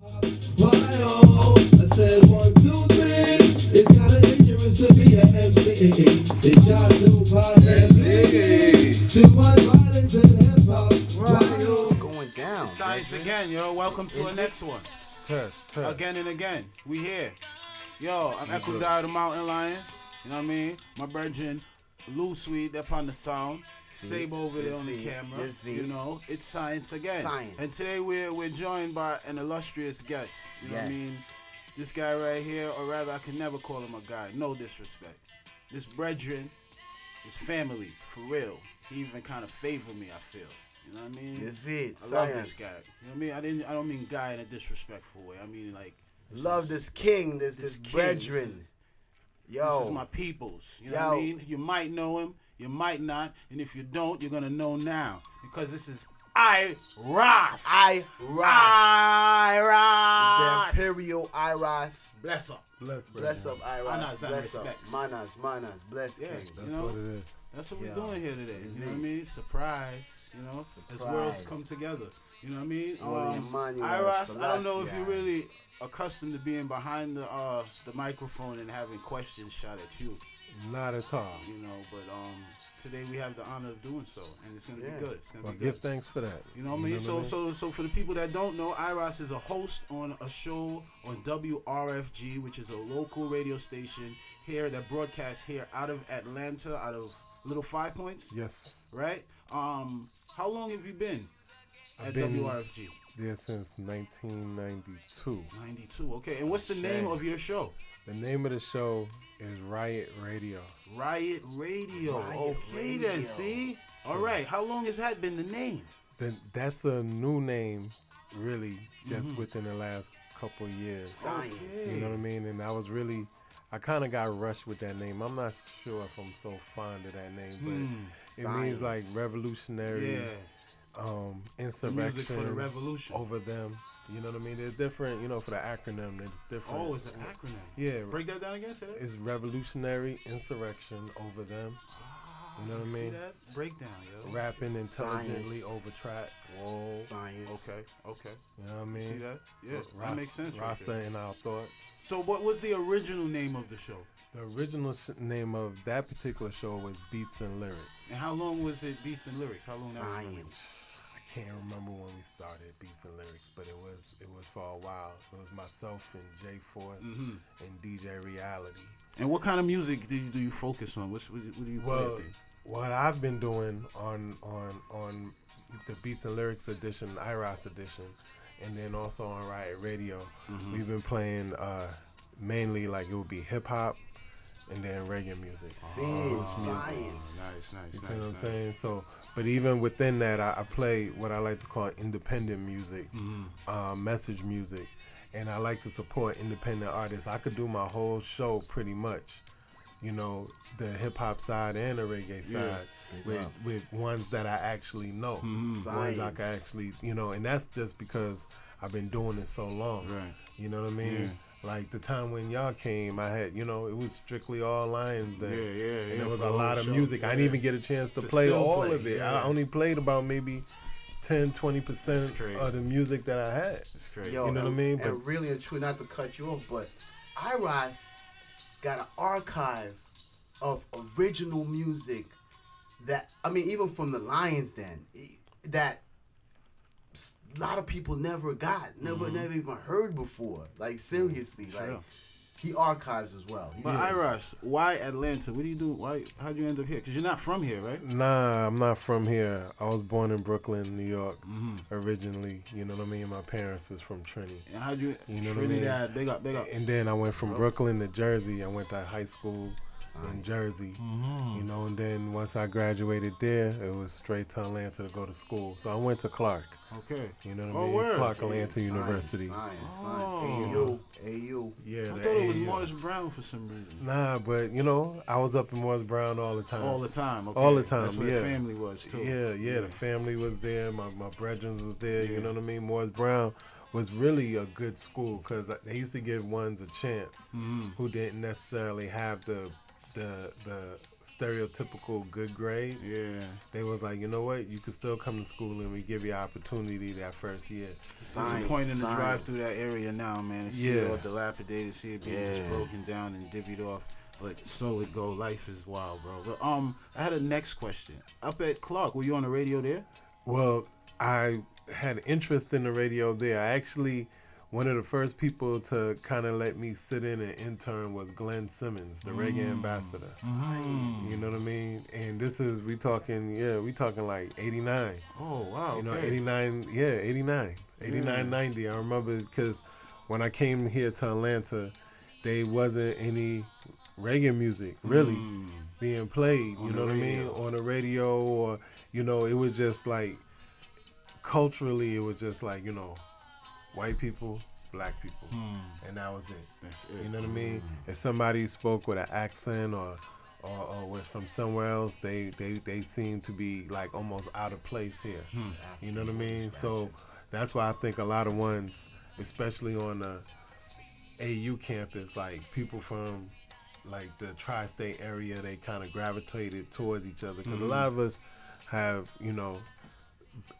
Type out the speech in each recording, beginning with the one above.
I said 1, 2, 3. It's kinda dangerous to be an MC. It's shot to pop and biggie. Too much violence in hip hop. Going down. It's science again, yo. Welcome to the next one. Test. Again and again. We here. Yo, I'm Echo Dyer, the Mountain Lion. You know what I mean? My brethren, Lou Sweet, up on the sound. Sable over there on the camera. You know, it's science again. Science. And today we're joined by an illustrious guest. You know what I mean? This guy right here, or rather I can never call him a guy. No disrespect. This brethren is family, for real. He even kind of favored me, I feel. You know what I mean? That's it. I love this guy. You know what I mean? I don't mean guy in a disrespectful way. I mean like love this king, this brethren. This is my peoples. You know what I mean? You might know him, you might not, and if you don't, you're gonna know now. Because this is Iras. The Imperial Iras. Bless up. Bless up, Iras. Manas and Bless up. respects. Manas. Bless king. That's You know? what it is. That's what we're doing here today. You know what I mean? Surprise. You know? As worlds come together. You know what I mean? Iras, I don't know if you're really accustomed to being behind the microphone and having questions shot at you. Not at all. You know, but today we have the honor of doing so, and it's gonna be good. It's gonna be good. Give thanks for that. You know what I mean? So for the people that don't know, Iras is a host on a show on WRFG, which is a local radio station here that broadcasts here out of Atlanta, out of Little 5 Points. Yes. Right? How long have you been at been WRFG? There since 1992. 92. Okay. And what's the name of your show? The name of the show is Riot Radio. Riot Radio. Okay then. See. All right. How long has that been the name? That's a new name, really, just within the last couple years. Okay. You know what I mean? And I kind of got rushed with that name. I'm not sure if I'm so fond of that name, but it means like revolutionary. Insurrection music for the revolution over them. You know what I mean? There's different, for the acronym, there's different. Oh, it's an acronym. Yeah. Break that down again, say that. It's revolutionary insurrection over them. You know what I mean? See that? Breakdown, yo. Rapping intelligently over tracks. Whoa. Science. Okay. You know what I mean? See that? Yeah, that makes sense. Rasta right in our thoughts. So what was the original name of the show? The original name of that particular show was Beats and Lyrics. And how long was it, Beats and Lyrics? How long that was? Science. I can't remember when we started Beats and Lyrics, but it was for a while. It was myself and J Force and DJ Reality. And what kind of music do you focus on? What do you play? What I've been doing on the Beats and Lyrics edition, Iras edition, and then also on Riot Radio, we've been playing mainly like it would be hip hop and then reggae music. Science. Nice. You see what I'm saying? So, but even within that, I play what I like to call independent music, message music, and I like to support independent artists. I could do my whole show pretty much, the hip hop side and the reggae side with ones that I actually know, ones I can actually, and that's just because I've been doing it so long. Right. You know what I mean? Yeah. Like the time when y'all came, I had, it was strictly all Lions then. Yeah. And there was a lot of music. Yeah. I didn't even get a chance to play all of it. Yeah. I only played about maybe 10-20% of the music that I had. That's crazy. Yo, you know what I mean? And really and truly, not to cut you off, but Iras got an archive of original music that, even from the Lions then, that a lot of people never got, never even heard before. Like, seriously. Like, he archives as well. But Iras, why Atlanta? What do you do? How'd you end up here? Because you're not from here, right? Nah, I'm not from here. I was born in Brooklyn, New York, originally. You know what I mean? My parents is from Trinity. And how'd you, know Trinidad, big up. And then I went from Brooklyn to Jersey. I went to high school in Jersey, and then once I graduated there, it was straight to Atlanta to go to school. So I went to Clark. Okay. You know what I mean? Word. Clark Atlanta University. AU. Yeah. I thought it was Morris Brown for some reason. Nah, but I was up in Morris Brown all the time. All the time. Okay. All the time. That's where the family was too. Yeah. The family was there. My brethren was there. You know what I mean? Morris Brown was really a good school because they used to give ones a chance who didn't necessarily have the the stereotypical good grades. Yeah. They was like, you know what, you could still come to school and we give you opportunity that first year. It's disappointing to drive through that area now, man, and see it all dilapidated, see it being just broken down and divvied off. But so it go. Life is wild, bro. But I had a next question. Up at Clark, were you on the radio there? Well, I had interest in the radio there. I actually, one of the first people to kind of let me sit in and intern was Glenn Simmons, the reggae ambassador. You know what I mean? And this is, we talking like 89. Oh, wow. You know, okay. 89, 89, 90. I remember because when I came here to Atlanta, there wasn't any reggae music really being played, you know what I mean, on the radio, or, you know, it was just like, culturally, it was just like, you know, white people, black people, and that was it. That's it. You know what I mean? If somebody spoke with an accent or was from somewhere else, they seem to be like almost out of place here. You know what I mean? So that's why I think a lot of ones, especially on the AU campus, like people from like the tri-state area, they kind of gravitated towards each other because a lot of us have, you know,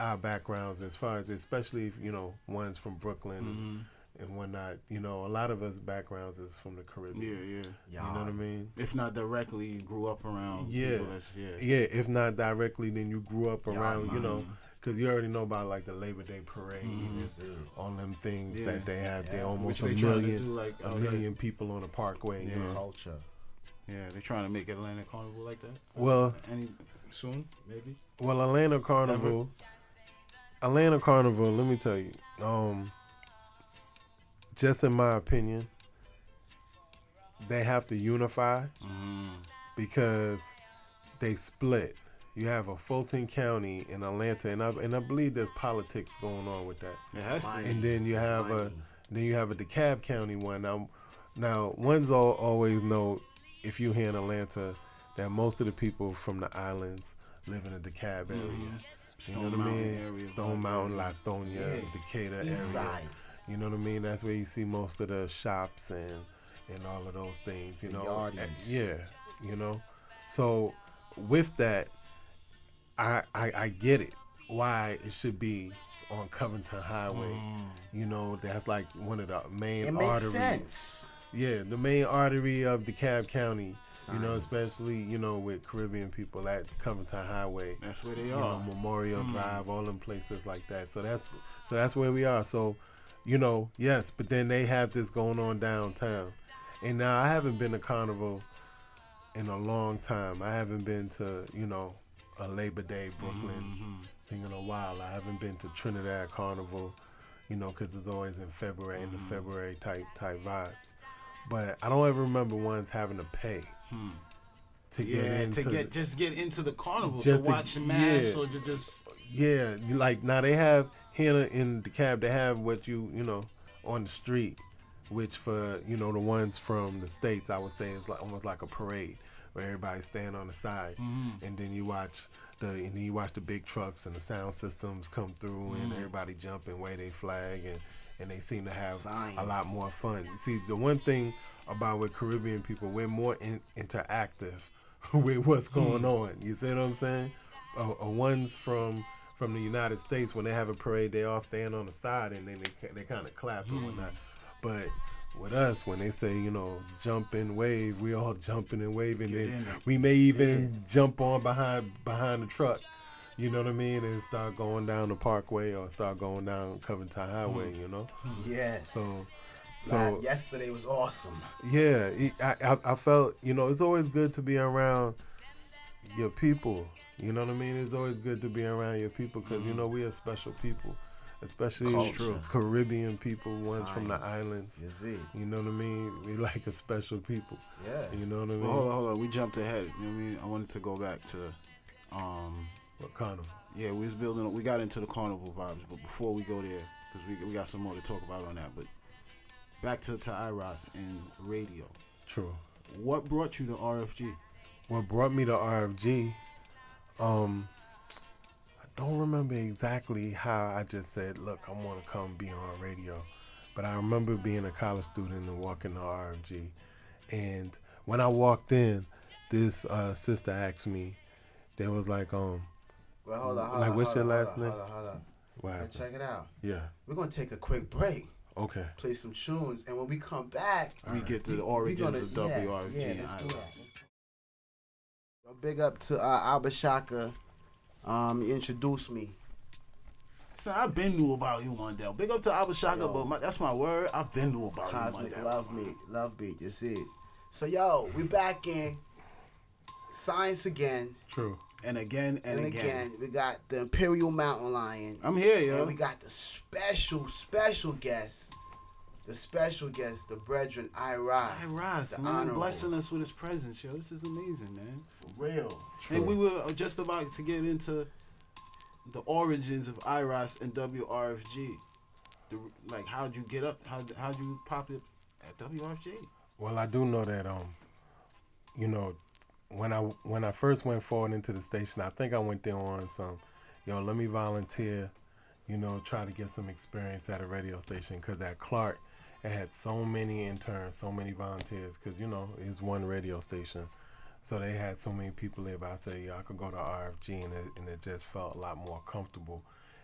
our backgrounds as far as, especially if, you know, one's from Brooklyn and whatnot, you know, a lot of us backgrounds is from the Caribbean. Yeah. You know what I mean? If not directly, you grew up around people that's, if not directly, then you grew up around, you know, because you already know about like the Labor Day parade, all them things that they have. They're almost a million people on the Parkway. You know? Culture. Yeah, they're trying to make Atlanta Carnival like that. Well, soon, maybe. Well, Atlanta Carnival, let me tell you, just in my opinion, they have to unify because they split. You have a Fulton County in Atlanta, and I believe there's politics going on with that. It has to. And then you have a DeKalb County one. Now ones always know, if you're here in Atlanta, that most of the people from the islands live in the DeKalb area. You know what I mean? Area, Stone Mountain, Latonia, Decatur area. Side. You know what I mean? That's where you see most of the shops and all of those things. You know, you know. So with that, I get it. Why it should be on Covington Highway. You know, that's like one of the main arteries. Sense. Yeah, the main artery of DeKalb County. You know, especially, you know, with Caribbean people at Covington Highway. That's where they you are. Know, Memorial Drive, all them places like that. So that's where we are. So, you know, yes, but then they have this going on downtown. And now I haven't been to Carnival in a long time. I haven't been to, you know, a Labor Day Brooklyn thing in a while. I haven't been to Trinidad Carnival, you know, because it's always in February, in the February type vibes. But I don't ever remember ones having to pay to get into the carnival, just to watch mass or to just like now they have here in DeKalb, they have what you know on the street, which for, you know, the ones from the States, I would say is like almost like a parade where everybody's standing on the side, and then you watch the big trucks and the sound systems come through, and everybody jumping, wave their flag, and they seem to have a lot more fun. You see, the one thing about with Caribbean people, we're more interactive with what's going on. You see what I'm saying? Ones from the United States, when they have a parade, they all stand on the side and then they kind of clap and whatnot. But with us, when they say, you know, jump and wave, we all jumping and waving. And we may even jump on behind the truck. You know what I mean? And start going down the Parkway or start going down Covington Highway, you know? Yes. So yesterday was awesome. Yeah, I felt, you know, it's always good to be around your people. You know what I mean? It's always good to be around your people because, you know, we are special people, especially Caribbean people, ones from the islands. You know what I mean? We like a special people. Yeah. You know what I mean? Well, hold on. We jumped ahead. You know what I mean? I wanted to go back to... what carnival? Yeah, we got into the carnival vibes, but before we go there, because we got some more to talk about on that, but back to Iras and radio. True. What brought you to RFG? What brought me to RFG, I don't remember exactly how I just said, look, I want to come be on radio. But I remember being a college student and walking to RFG. And when I walked in, this sister asked me, they was like, Well, hold on, hold like, on, what's hold your on, last name? Hold on. What Now happened? check it out. Yeah. We're gonna take a quick break, Okay. play some tunes, and when we come back, We get to the we origins gonna, of WRFG yeah, and let's do Iras. that. Yo, big up to Abba Shaka. He introduced me. So I've been knew about you, Mondell. Big up to Abba Shaka, Yo. but that's my word. I've been knew about Cosmic you, Mondell. Love Beat, you see it. So yo, we back in science again. True. And again and again. We got the Imperial Mountain Lion. I'm here, yo. And we got the special guest. The special guest, the brethren Iras. Iras, the man, honorable. blessing us with his presence, yo. This is amazing, man. For real. And we were just about to get into the origins of Iras and WRFG. Like, how'd you get up? How'd you pop it at WRFG? Well, I do know that you know, when I first went forward into the station, I think I went there on some, let me volunteer, try to get some experience at a radio station, because at Clark, it had so many interns, so many volunteers, because it's one radio station, so they had so many people there. But I said, I could go to RFG, and it just felt a lot more comfortable.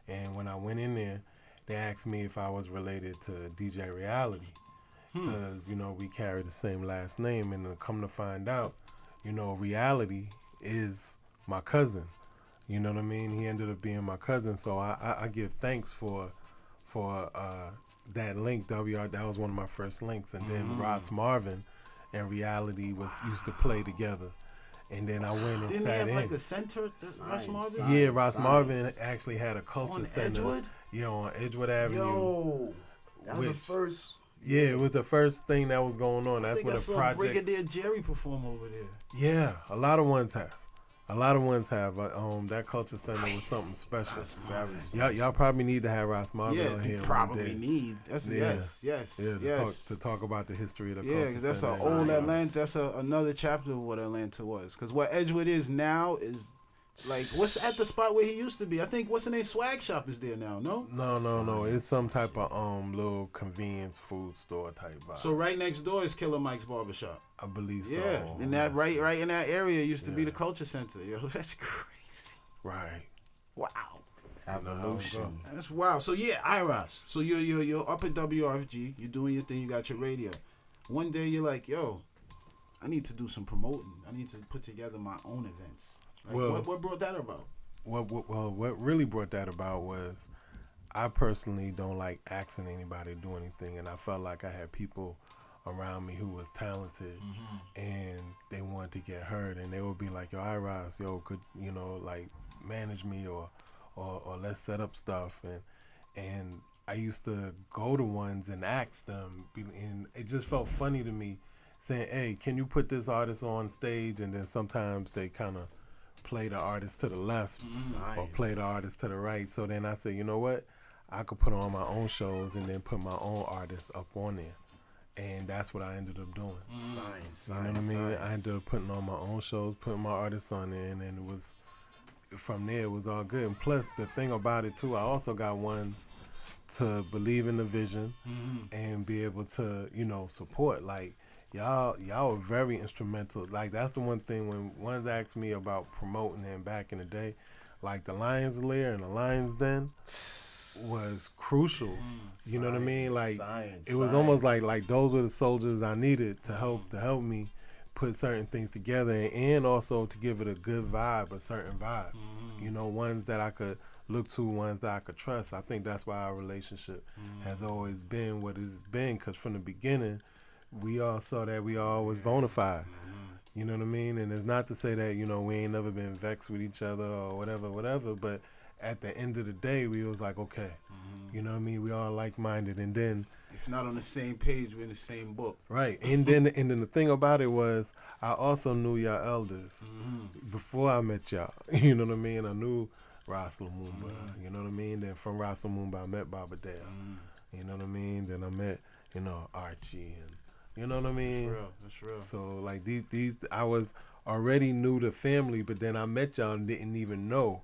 And when I went in there, they asked me if I was related to DJ Reality, because we carry the same last name, and then come to find out, Reality is my cousin. You know what I mean? He ended up being my cousin, so I give thanks for that link. That was one of my first links, and then Ross Marvin and Reality used to play together, and then I went and Didn't sat they have in. like a center, Ross Marvin? Yeah, Ross Marvin actually had a culture On center. Edgewood? Yeah, on Edgewood Avenue. Yo, that was the Which- first. Yeah, it was the first thing that was going on. I That's think what I a saw project. Brigadier Jerry perform over there. Yeah, a lot of ones have. That culture center was something special. Y'all probably need to have Ross Marvin Yeah, on you here. probably one day. need. That's Yeah. yes. To talk about the history of the culture Yeah, because that's center. an old Atlanta. That's another chapter of what Atlanta was. Because what Edgewood is now is like, what's at the spot where he used to be? I think, what's the name? Swag Shop is there now, no? No. It's some type of little convenience food store type vibe. So right next door is Killer Mike's Barbershop. I believe so. Yeah, in that right in that area used to be the culture center. Yo, that's crazy. Right. Wow. Evolution. That's wild. So yeah, Iras. So you're up at WRFG. You're doing your thing. You got your radio. One day you're like, yo, I need to do some promoting. I need to put together my own events. Like, Well- what brought that about? What really brought that about was I personally don't like asking anybody to do anything, and I felt like I had people around me who was talented and they wanted to get heard, and they would be like, yo, Iras, could like manage me or let's set up stuff, and I used to go to ones and ask them, and it just felt funny to me saying, hey, can you put this artist on stage? And then sometimes they kind of play the artist to the left or play the artist to the right. So then I said, you know what? I could put on my own shows and then put my own artists up on there. And that's what I ended up doing. You know what I mean? I ended up putting on my own shows, putting my artists on there, and then it was, from there, it was all good. And plus, the thing about it, too, I also got ones to believe in the vision and be able to, support. Like, y'all are very instrumental. Like, that's the one thing when ones asked me about promoting them back in the day, like the Lions Lair and the Lions Den was crucial. You know what I mean? Like, it was almost like those were the soldiers I needed to help me put certain things together, and also to give it a good vibe, a certain vibe. Ones that I could look to, ones that I could trust. I think that's why our relationship has always been what it's been, because from the beginning, we all saw that we all was bona fide. You know what I mean? And it's not to say that, we ain't never been vexed with each other or whatever, but at the end of the day, we was like, okay, you know what I mean? We all like-minded. And then, If not on the same page, we're in the same book. right. And then the thing about it was, I also knew y'all elders before I met y'all. You know what I mean? I knew Ras Lumumba. You know what I mean? Then from Ras Lumumba, I met Baba Dale. You know what I mean? Then I met, Archie, and you know what I mean? That's real. So like these I was already new to family, but then I met y'all and didn't even know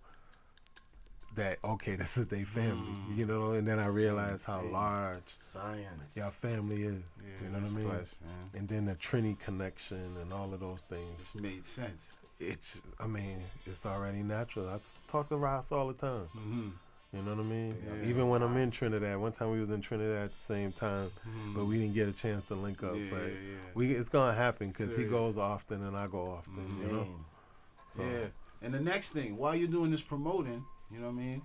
that okay, this is their family, you know. And then I realized how large Science. your family is, you know what I mean? Flesh, man. And then the Trinity connection and all of those things. It made sense. It's, I mean, it's already natural. I talk to Ross all the time. Mm-hmm. You know what I mean? Yeah. Even when I'm in Trinidad. One time we was in Trinidad at the same time, but we didn't get a chance to link up. But it's gonna happen because he Serious. goes often and I go often. You know. So, Yeah. And the next thing, while you're doing this promoting, you know what I mean?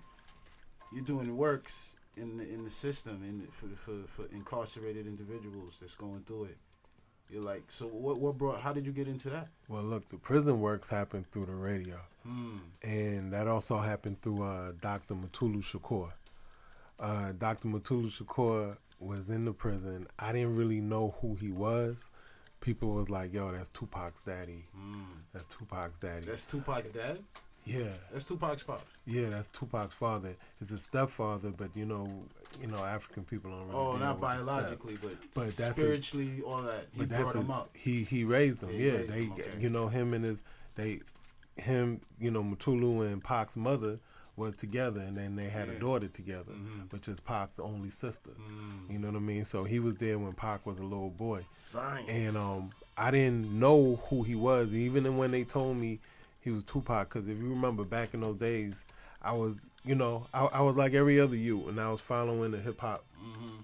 You're doing works in the system for incarcerated individuals that's going through it. You're like, so what brought? How did you get into that? Well, look, the prison works happened through the radio, and that also happened through Dr. Mutulu Shakur. Dr. Mutulu Shakur was in the prison. I didn't really know who he was. People was like, "Yo, that's Tupac's daddy. That's Tupac's daddy." That's Tupac's dad? Yeah. That's Tupac's pops. Yeah, that's Tupac's father. It's a stepfather, but you know, African people don't really. Oh, deal not with the step. biologically, but that's spiritually, all that. He But that's brought him up. He raised them. Yeah, he Yeah, raised they them, okay. you know him and Mutulu and Pac's mother was together, and then they had a daughter together, which is Pac's only sister. You know what I mean? So he was there when Pac was a little boy. Science. And I didn't know who he was, even when they told me he was Tupac. Because if you remember back in those days, I was, I was like every other youth, and I was following the hip hop.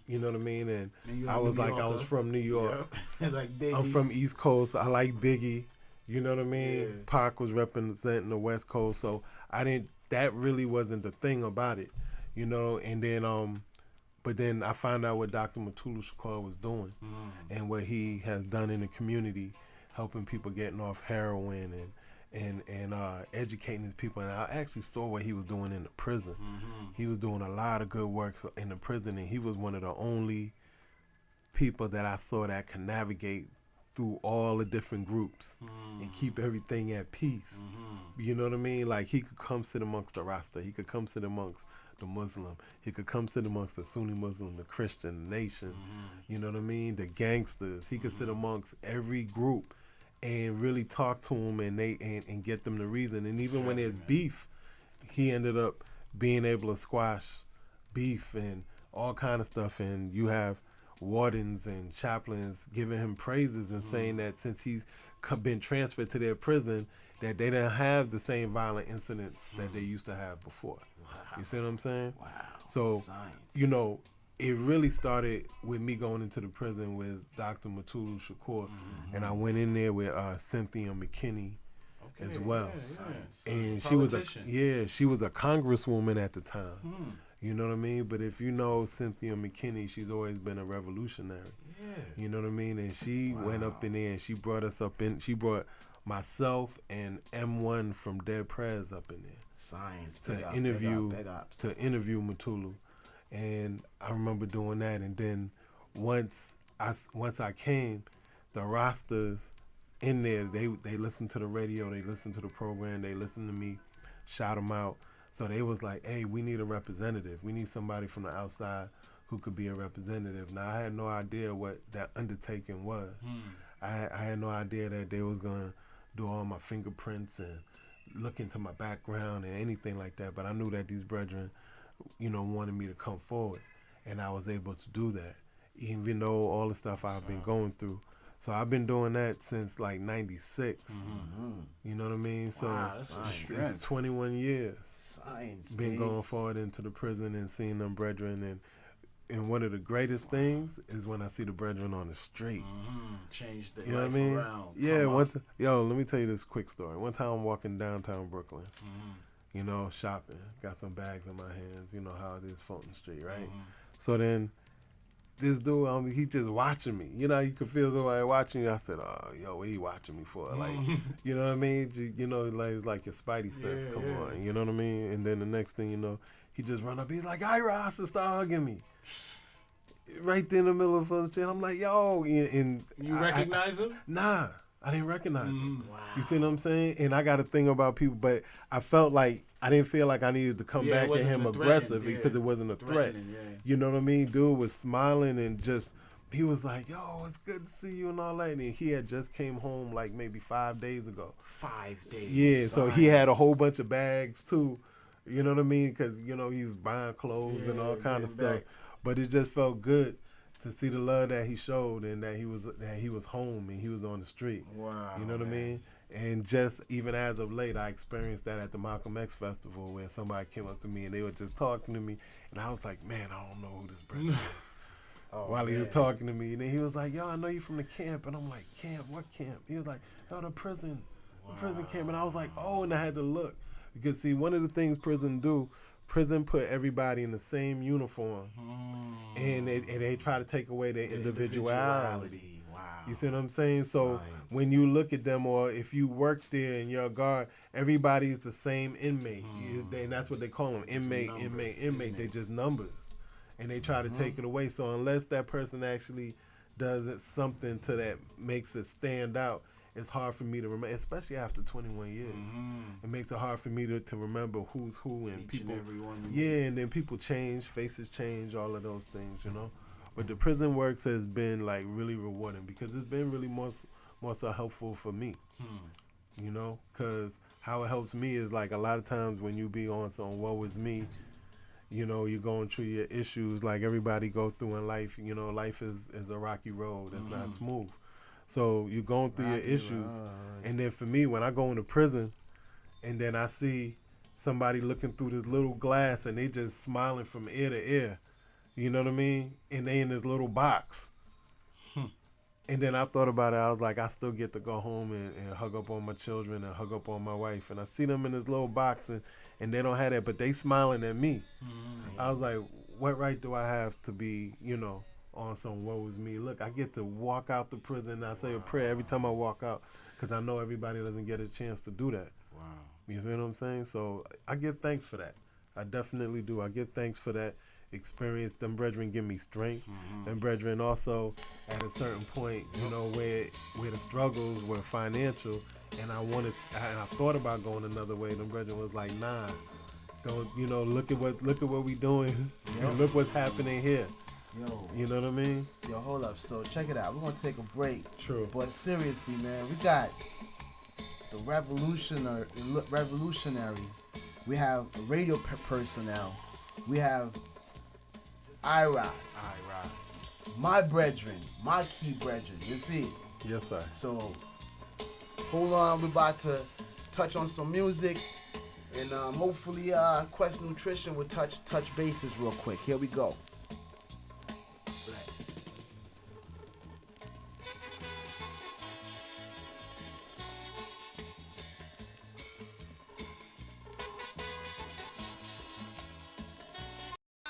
You know what I mean? And you I a was New like, I Yorker. was from New York. Yeah. Like Biggie. I'm from East Coast. I like Biggie. You know what I mean? Yeah. Pac was representing the West Coast, so that really wasn't the thing about it, and then but then I found out what Dr. Mutulu Shakur was doing and what he has done in the community, helping people getting off heroin and educating his people. And I actually saw what he was doing in the prison. He was doing a lot of good work in the prison, and he was one of the only people that I saw that can navigate through all the different groups and keep everything at peace. You know what I mean? Like, he could come sit amongst the Rasta. He could come sit amongst the Muslim. He could come sit amongst the Sunni Muslim, the Christian nation. You know what I mean? The gangsters. He could sit amongst every group and really talk to them and get them to reason. And even when there's beef, he ended up being able to squash beef and all kind of stuff. And you have wardens and chaplains giving him praises and saying that since he's been transferred to their prison, that they didn't have the same violent incidents that they used to have before. You see what I'm saying? Wow. So, Science. It really started with me going into the prison with Dr. Mutulu Shakur, and I went in there with Cynthia McKinney as well. And she was a congresswoman at the time. You know what I mean? But if you know Cynthia McKinney, she's always been a revolutionary. Yeah. You know what I mean? And she went up in there and she brought us up in. She brought myself and M1 from Dead Prez up in there Science. to interview Mutulu. And I remember doing that. And then once I came, the rosters in there, they listened to the radio, they listened to the program, they listened to me shout them out. So they was like, hey, we need a representative. We need somebody from the outside who could be a representative. Now, I had no idea what that undertaking was. I had no idea that they was going to do all my fingerprints and look into my background and anything like that. But I knew that these brethren, wanted me to come forward. And I was able to do that, even though all the stuff I've been going through. So I've been doing that since like 96. You know what I mean? So it's 21 years. Science. Been going forward into the prison and seeing them brethren. And one of the greatest things is when I see the brethren on the street. Change their You know life what I mean? around. Yeah. Let me tell you this quick story. One time I'm walking downtown Brooklyn, shopping. Got some bags in my hands. You know how it is, Fulton Street, right? So then this dude, he just watching me. You can feel somebody watching you. I said, oh, yo, what he watching me for? Like, you know what I mean? Like your spidey sense come on. You know what I mean? And then the next thing you know, he just run up. He's like, Iras, and start hugging me. Right there in the middle of the street. I'm like, yo. And you recognize him? Nah, I didn't recognize him. Wow. You see what I'm saying? And I got a thing about people, but I felt like I didn't feel like I needed to come back at him aggressive because it wasn't a threat. You know what I mean? Dude was smiling and he was like, yo, it's good to see you and all that. And he had just came home like maybe 5 days ago. 5 days. Yeah, so he had a whole bunch of bags too. You know what I mean? Because he was buying clothes and all kind of stuff. But it just felt good to see the love that he showed and that he was home and he was on the street. Wow. You know what I mean? And just even as of late, I experienced that at the Malcolm X Festival where somebody came up to me and they were just talking to me, and I was like, man, I don't know who this brother is. While he was talking to me, and then he was like, yo, I know you from the camp, and I'm like, camp? What camp? He was like, no, the prison camp, and I was like, oh, and I had to look because see, one of the things prison put everybody in the same uniform, and they try to take away their individuality. Wow. You see what I'm saying? So when you look at them, or if you work there and you're a guard, everybody's the same inmate, and that's what they call them, inmate. They're just numbers, and they try to take it away. So unless that person actually does something to that makes it stand out, it's hard for me to remember, especially after 21 years. It makes it hard for me to remember who's who and Each people. and every one. And then people change, faces change, all of those things, But the prison works has been like really rewarding because it's been really more so helpful for me. Because how it helps me is like a lot of times when you be on some woe is me, you're going through your issues like everybody go through in life. Life is a rocky road. It's not smooth. So you're going through your issues. And then for me, when I go into prison and then I see somebody looking through this little glass and they just smiling from ear to ear, you know what I mean? And they in this little box. And then I thought about it. I was like, I still get to go home and hug up on my children and hug up on my wife. And I see them in this little box and they don't have that, but they smiling at me. I was like, what right do I have to be, on some woe is me? Look, I get to walk out the prison and I say a prayer every time I walk out because I know everybody doesn't get a chance to do that. Wow. You see what I'm saying? So I give thanks for that. I definitely do. I give thanks for that experience. Them brethren give me strength. Them brethren also at a certain point, where the struggles were financial and I thought about going another way. Them brethren was like, nah, don't, look at what we doing. Look what's happening here. Yo. You know what I mean? Yo, hold up. So check it out. We're gonna take a break. True. But seriously, man, we got the revolutionary. We have radio personnel. We have Iras. My brethren, my key brethren. You see? Yes, sir. So hold on. We're about to touch on some music, and hopefully, Quest Nutrition will touch bases real quick. Here we go.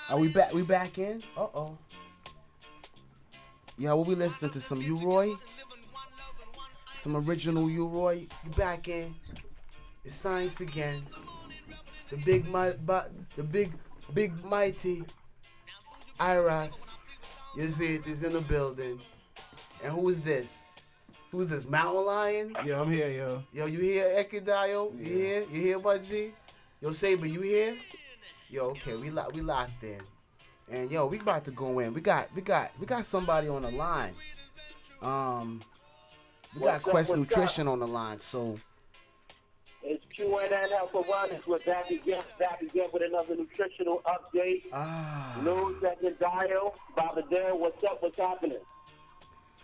Are we back? We back in? Uh-oh. Yeah, we listening to some U-Roy? Some original U-Roy? You back in? It's science again. The big mighty Iras. You see it is in the building. And who is this? Who is this? Mountain Lion? Yeah, I'm here, yo. Yo, you here, Ekidayo? You here? You here, Budgie? Yo, Saber, you here? Yo, okay, we locked in, and yo, we about to go in. We got somebody on the line. We got Quest Nutrition on the line. So it's QNN Alpha Runners. We're back again with another nutritional update. News at the dial. Baba Dale, what's up? What's happening?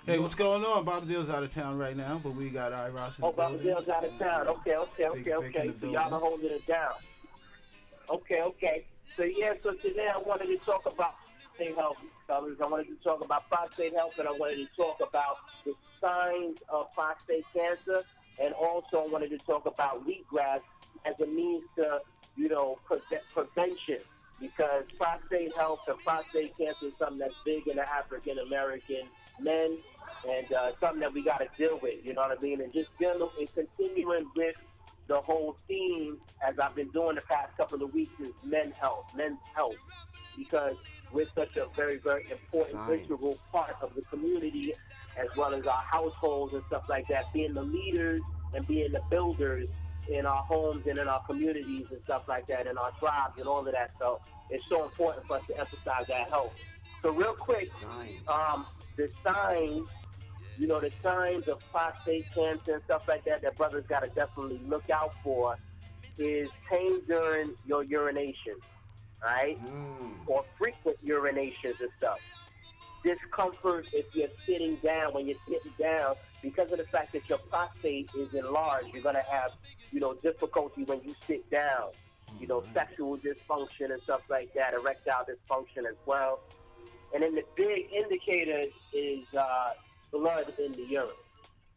Hey, what's going on? Baba Dale's out of town right now, but we got Iras in the Baba building. Dale's out of town. Okay. So y'all are holding it down. Okay. So today I wanted to talk about prostate health, fellas. I wanted to talk about prostate health, and I wanted to talk about the signs of prostate cancer, and also I wanted to talk about wheatgrass as a means to, prevention, because prostate health and prostate cancer is something that's big in the African American men, and something that we got to deal with. You know what I mean? And just dealing and continuing with the whole theme, as I've been doing the past couple of weeks, is men's health, because we're such a very, very important, integral part of the community, as well as our households and stuff like that, being the leaders and being the builders in our homes and in our communities and stuff like that, in our tribes and all of that. So it's so important for us to emphasize that health. So real quick, the signs, the signs of prostate cancer and stuff like that brothers got to definitely look out for is pain during your urination, right? Or frequent urinations and stuff. Discomfort if you're sitting down, when you're sitting down, because of the fact that your prostate is enlarged, you're going to have, difficulty when you sit down. Sexual dysfunction and stuff like that, erectile dysfunction as well. And then the big indicator is blood in the urine.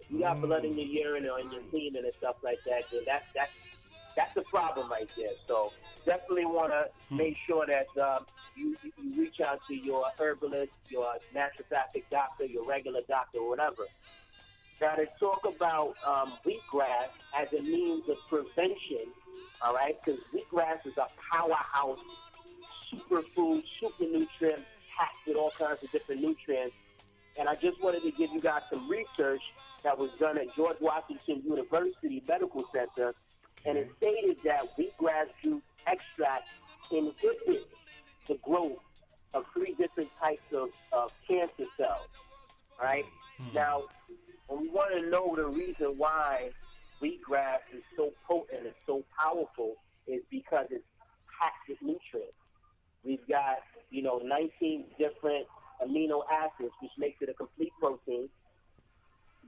If you got blood in your urine or in your semen and stuff like that, then that's a problem right there. So definitely want to make sure that you reach out to your herbalist, your naturopathic doctor, your regular doctor, or whatever. Now to talk about wheatgrass as a means of prevention, all right, because wheatgrass is a powerhouse superfood, super nutrient, packed with all kinds of different nutrients. And I just wanted to give you guys some research that was done at George Washington University Medical Center, and it stated that wheatgrass juice extract inhibits the growth of 3 different types of cancer cells. Right? Now, when we want to know the reason why wheatgrass is so potent and so powerful is because it's packed with nutrients. We've got, 19 different amino acids, which makes it a complete protein.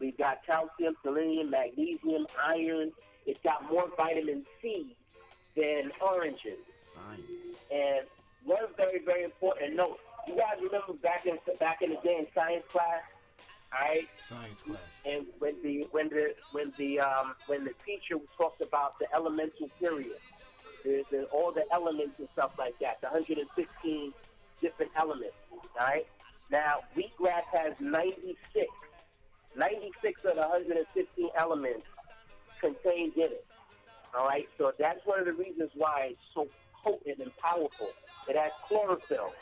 We've got calcium, selenium, magnesium, iron. It's got more vitamin C than oranges. Science. And one very, very important note. You guys remember back in the day in science class, all right? Science class. And when the teacher talked about the elemental period, all the elements and stuff like that, the 115 different elements, all right? Now, wheatgrass has 96. 96 of the 115 elements contained in it. All right, so that's one of the reasons why it's so potent and powerful. It has chlorophyll.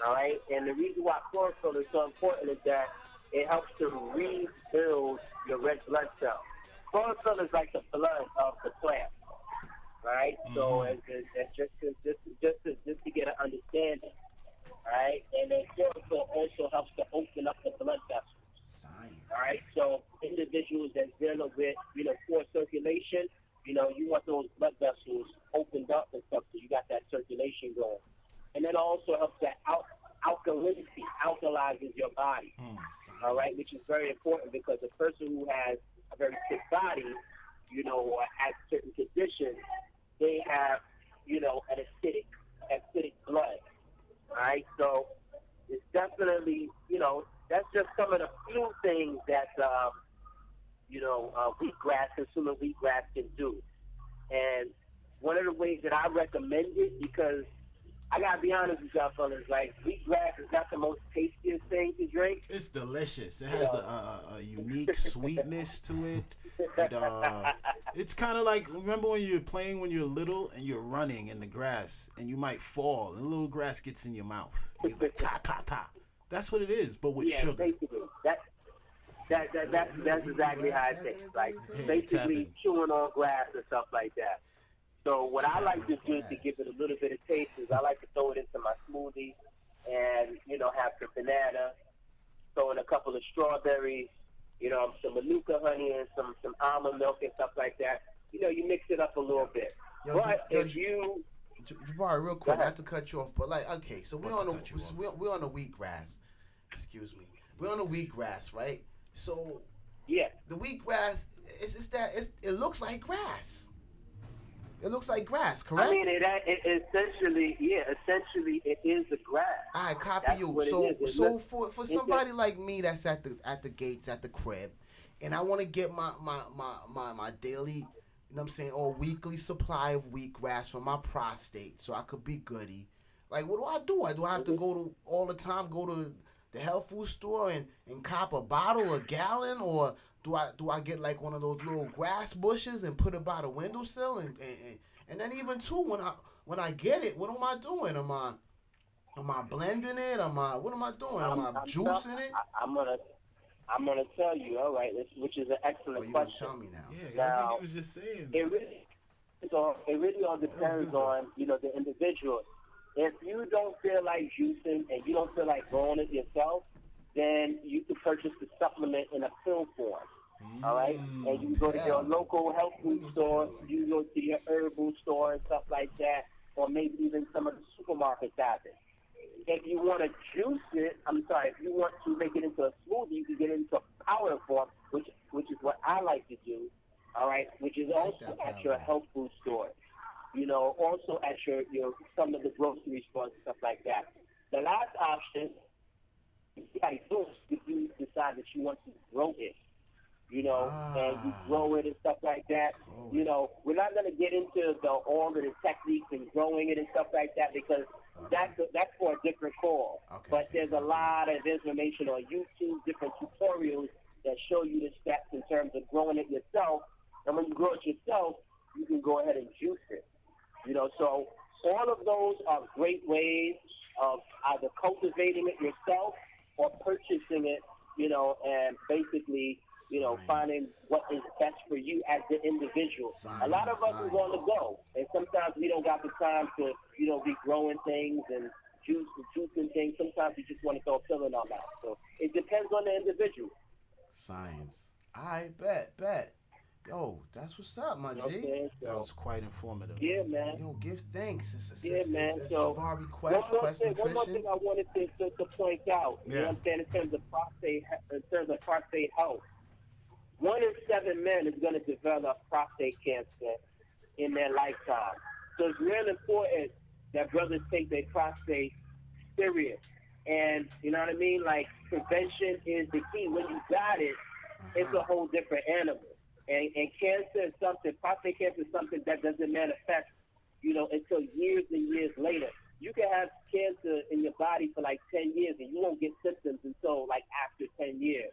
All right, and the reason why chlorophyll is so important is that it helps to rebuild your red blood cells. Chlorophyll is like the blood of the plant. All right, so it's just to get an understanding. All right, and then chlorophyll also helps to open up the blood vessels. All right, so individuals that dealing with, poor circulation, you want those blood vessels opened up and stuff, so you got that circulation going. And then also helps that alkalinity, alkalizes your body. All right, which is very important because a person who has a very sick body, or has certain conditions, they have, an acidic blood. All right, so it's definitely, that's just some of the few things that, consuming wheatgrass can do. And one of the ways that I recommend it, because I got to be honest with y'all fellas, like, wheatgrass is not the most tastiest thing to drink. It's delicious. It has a unique sweetness to it. It's kind of like, remember when you're playing when you're little and you're running in the grass and you might fall and a little grass gets in your mouth. You're like, ta, ta, ta. That's what it is, but with sugar. Basically. That's exactly how it tastes. Like, basically chewing on grass and stuff like that. So what I like to do to give it a little bit of taste is I like to throw it into my smoothie and, have some banana, throw in a couple of strawberries, some manuka honey and some almond milk and stuff like that. You mix it up a little bit. But if you... Jabari, real quick, not to cut you off, but okay, so we're on the wheatgrass. Excuse me. We're on the wheatgrass, right? So yeah, the wheatgrass it looks like grass. It looks like grass, correct? I mean, it essentially it is a grass. I copy That's you. So for somebody like me that's at the gates at the crib, and I want to get my daily, what I'm saying, or weekly supply of wheatgrass for my prostate, so I could be goody. Like, what do I do? Do I have to go to the health food store and cop a bottle, a gallon, or do I get like one of those little grass bushes and put it by the windowsill and then even too when I get it, what am I doing? Am I blending it? What am I doing? Am I juicing it? I'm gonna tell you. All right, which is an excellent question. Tell me now. Yeah, I think he was just saying. It really all depends on the individual. If you don't feel like juicing and you don't feel like growing it yourself, then you can purchase the supplement in a pill form. All right, and you can go to your local health food store. You can go to your herbal store and stuff like that, or maybe even some of the supermarkets have it. If you want to juice it, I'm sorry, if you want to make it into a smoothie, you can get it into a powder form, which is what I like to do. All right, which is also at your health food store. Also at your some of the grocery stores and stuff like that. The last option, like this, if you decide that you want to grow it, and you grow it and stuff like that. We're not going to get into all of the techniques and growing it and stuff like that because that's for a different call. But there's a lot of information on YouTube, different tutorials that show you the steps in terms of growing it yourself. And when you grow it yourself, you can go ahead and juice it. So all of those are great ways of either cultivating it yourself or purchasing it, and basically, finding what is best for you as the individual. A lot of us is on the go, and sometimes we don't got the time to, be growing things and juicing things. Sometimes we just want to throw a pill in our mouth. So it depends on the individual. Science. I bet. Yo, that's what's up, my G. That was quite informative. Yeah, man. Yo, give thanks. It's So Jabari one more thing I wanted to point out. You know what I'm saying, in terms of prostate health. 1 in 7 men is going to develop prostate cancer in their lifetime. So it's really important that brothers take their prostate serious. And you know what I mean? Like, prevention is the key. When you got it, it's a whole different animal. And cancer is something, prostate cancer is something that doesn't manifest, until years and years later. You can have cancer in your body for like 10 years and you won't get symptoms until like after 10 years.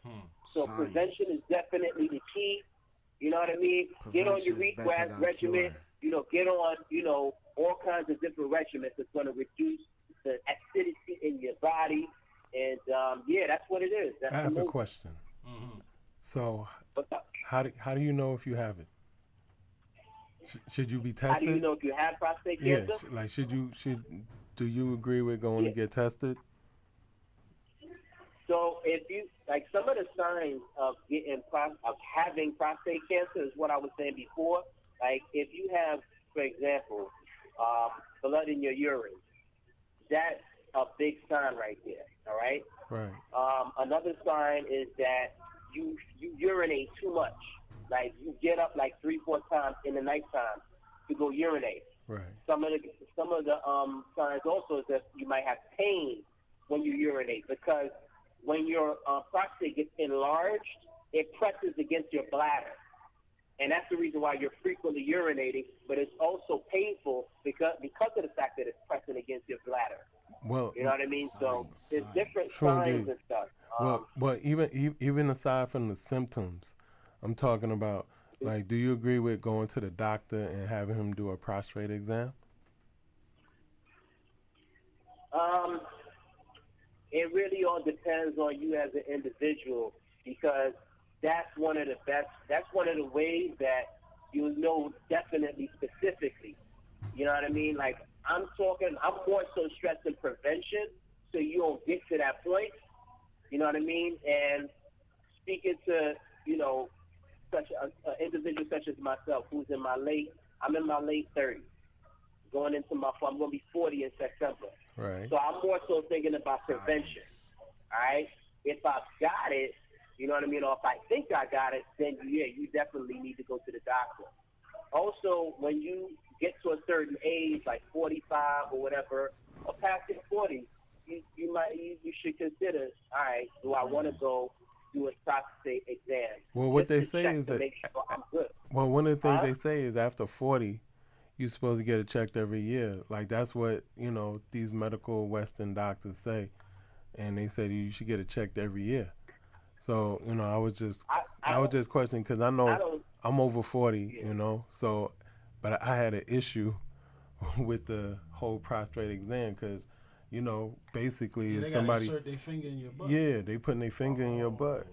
So prevention is definitely the key. You know what I mean? Get on your wheatgrass regimen. Get on, all kinds of different regimens that's going to reduce the acidity in your body. And that's what it is. I have a question. So how do you know if you have it? Should you be tested? How do you know if you have prostate cancer? Yeah, like do you agree with going to get tested? So if you like, some of the signs of having prostate cancer is what I was saying before. Like if you have, for example, blood in your urine, that's a big sign right there. All right. Right. Another sign is that you urinate too much. Like you get up like 3-4 times in the nighttime to go urinate. Right. Some of the signs also is that you might have pain when you urinate, because when your prostate gets enlarged, it presses against your bladder, and that's the reason why you're frequently urinating. But it's also painful because of the fact that it's pressing against your bladder. Well, you know what I mean. So there's different signs and stuff. Well, even aside from the symptoms, I'm talking about, like, do you agree with going to the doctor and having him do a prostate exam? It really all depends on you as an individual, because that's one of the ways that you know definitely specifically. You know what I mean? Like, I'm more so stressing prevention so you don't get to that point. You know what I mean? And speaking to, such an individual such as myself, I'm in my late 30s, I'm going to be 40 in September. Right. So I'm more so thinking about prevention. All right. If I've got it, you know what I mean, or if I think I got it, then you definitely need to go to the doctor. Also, when you get to a certain age, like 45 or whatever, or past your 40, you should consider, all right, do I want to go do a prostate exam? Well, what they say is that, make sure I'm good. Well, one of the things they say is after 40, you're supposed to get it checked every year. Like, that's what, these medical Western doctors say. And they say you should get it checked every year. So, I was just questioning, because I know I'm over 40, so, but I had an issue with the whole prostate exam, because, basically they somebody insert their finger in your butt. Yeah, they putting their finger in your butt.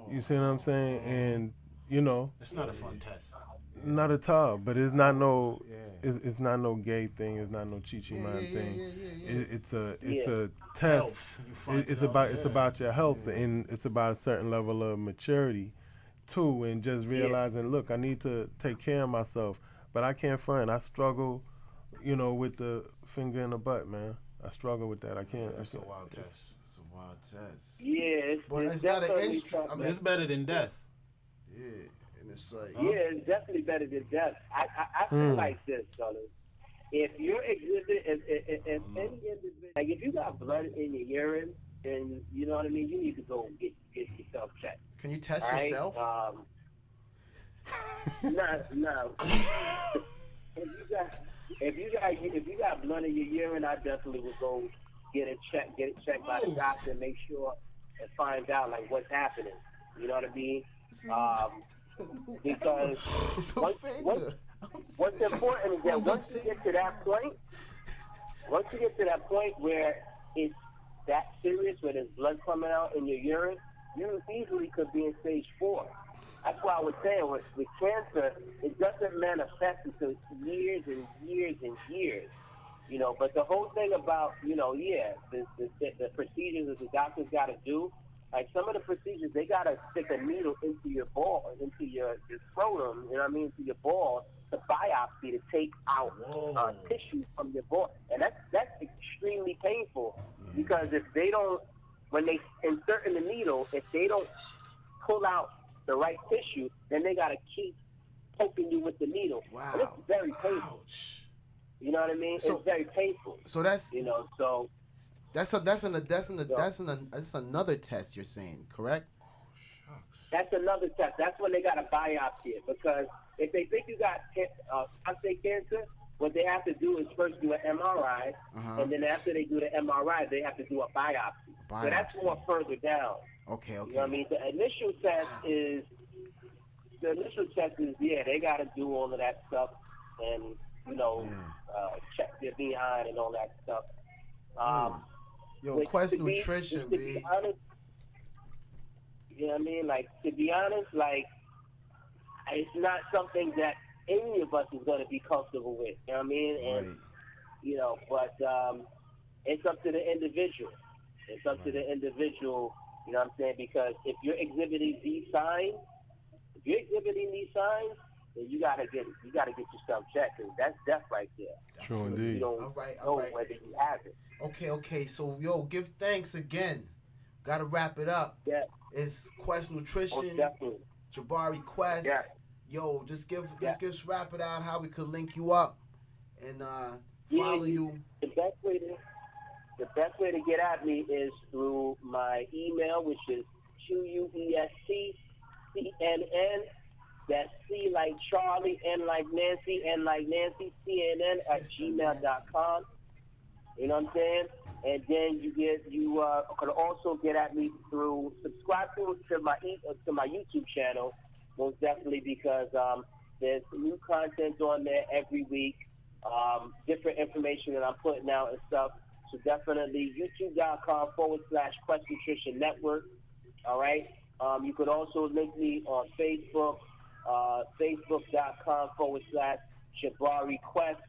You see what I'm saying? And it's not a fun test. Not at all, but it's not no it's not no gay thing. It's not no chichi man thing. It's a test. It's about your health, and it's about a certain level of maturity too, and just realizing, look, I need to take care of myself. But I can't front. I struggle, with the finger in the butt, man. I struggle with that. I can't. That's a wild test. It's a wild test. Yeah, But it's it's not an definitely instrument. I mean, It's better than death. yeah, and it's like, Yeah, it's definitely better than death. I feel like this, fellas. If you're exhibit, if any individual, like if you got blood in your urine, then you know what I mean. You need to go get yourself checked. can you test All right? yourself? No. If you got blood in your urine, I definitely would go get it checked by the doctor, make sure and find out like what's happening. You know what I mean? Because It's a once- finger. what's important is that once you get to that point where it's that serious, where there's blood coming out in your urine, you easily could be in stage 4. That's why I was saying with cancer, it doesn't manifest until years and years and years. But the whole thing about, the procedures that the doctors got to do, like some of the procedures, they got to stick a needle into your ball, into your scrotum, into your ball, to biopsy, to take out tissue from your ball. And that's extremely painful because if they don't, when they insert in the needle, if they don't pull out the right tissue, then they got to keep poking you with the needle. Wow. And it's very painful. Ouch. You know what I mean? So- it's very painful. So that's So that's another test you're saying, correct? that's another test. That's when they got to biopsy it, because if they think you got prostate cancer, what they have to do is first do an MRI, and then after they do the MRI, they have to do a biopsy. So that's Biopsy. more further down. Okay. You know what I mean? The initial test is, they got to do all of that stuff and, check their behind and all that stuff. Yo, Which, Quest to be- Nutrition, to be B. honest, you know what I mean? Like, to be honest, like, it's not something that any of us is going to be comfortable with. You know what I mean? And, Right. But it's up to the individual. It's up to the individual, you know what I'm saying? Because if you're exhibiting these signs, then you gotta get yourself checked, because that's death right there. True You indeed. don't All right. know whether you have it. Okay. So, yo, give thanks again. Gotta wrap it up. Yeah, It's Quest most Nutrition, definitely. Jabari Quest. Yeah. Yo, just Yeah. wrap it out how we could link you up and follow you. The best way to get at me is through my email, which is QUESTCNN. That's C like Charlie, N like Nancy, CNN at gmail.com. You know what I'm saying? And then you can also get at me through subscribe to my YouTube channel, most definitely, because there's new content on there every week, different information that I'm putting out and stuff. So definitely youtube.com/Quest Nutrition Network. All right. You could also link me on Facebook, facebook.com/Jabari Quest,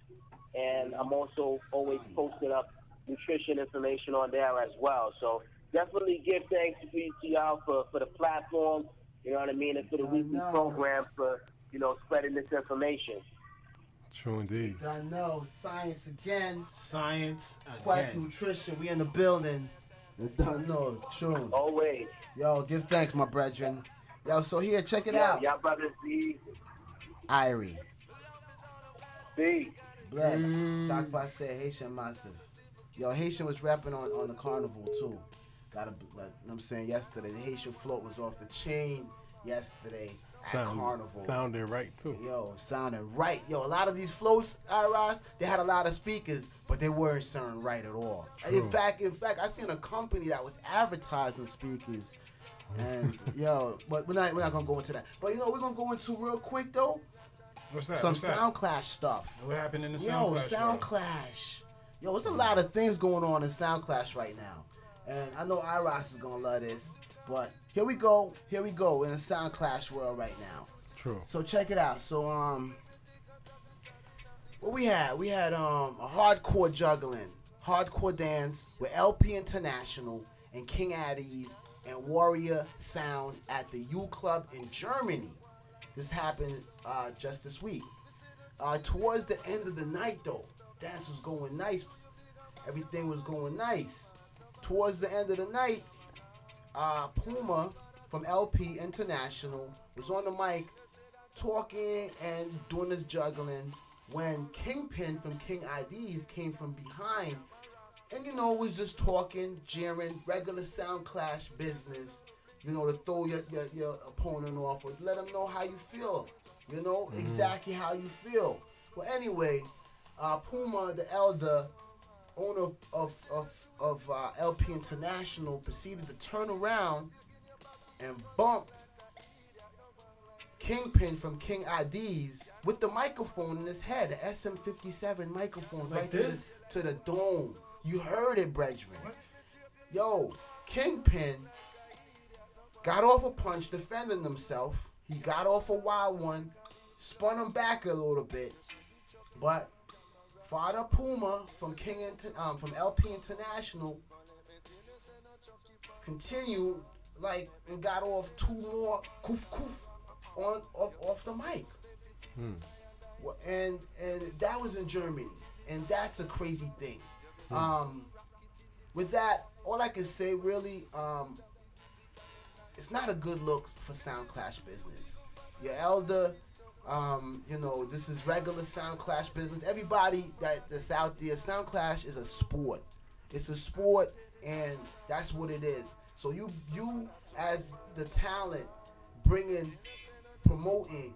and I'm also always posting up nutrition information on there as well. So definitely give thanks to y'all for the platform, you know what I mean, and for the weekly program for, spreading this information. True indeed. I know. Science again. Science Quest again. Nutrition. We in the building. Don't know. True. Always. Yo, give thanks, my brethren. Yo, so here, check it out. Y'all brothers be Irie. big. Bless. Sakpa said Haitian massive. Yo, Haitian was rapping on the carnival too. I'm saying yesterday, the Haitian float was off the chain yesterday at carnival. Sounded right too. Yo, sounding right. Yo, a lot of these floats, Iras, they had a lot of speakers, but they weren't sounding right at all. True. In fact, I seen a company that was advertising speakers. And yo, but we're not gonna go into that. But we're gonna go into real quick though. What's that? Some What's that? Sound Clash stuff. What happened in the Yo, Sound Clash? Sound Clash. Yo, there's a lot of things going on in Sound Clash right now. And I know Iras is gonna love this. But here we go in the Sound Clash world right now. True. So check it out. So what we had? We had a hardcore juggling, hardcore dance with LP International and King Addies and Warrior Sound at the U Club in Germany. This happened just this week. Towards the end of the night, though, dance was going nice. Everything was going nice. Towards the end of the night, Puma from LP International was on the mic talking and doing this juggling when Kingpin from King IDs came from behind and, was just talking, jeering, regular sound clash business, to throw your opponent off or let them know how you feel, exactly how you feel. Well, anyway, Puma, the elder, owner of LP International, proceeded to turn around and bumped Kingpin from King IDs with the microphone in his head, the SM57 microphone, like right this? to the dome. You heard it, brethren. What? Yo, Kingpin got off a punch defending himself. He got off a wild one, spun him back a little bit, but Father Puma from from LP International continued and got off two more koof off the mic. And that was in Germany, and that's a crazy thing. With that, all I can say really, it's not a good look for Sound Clash business. Your elder, this is regular Sound Clash business. Everybody that's out there, Sound Clash is a sport. It's a sport, and that's what it is. So you as the talent,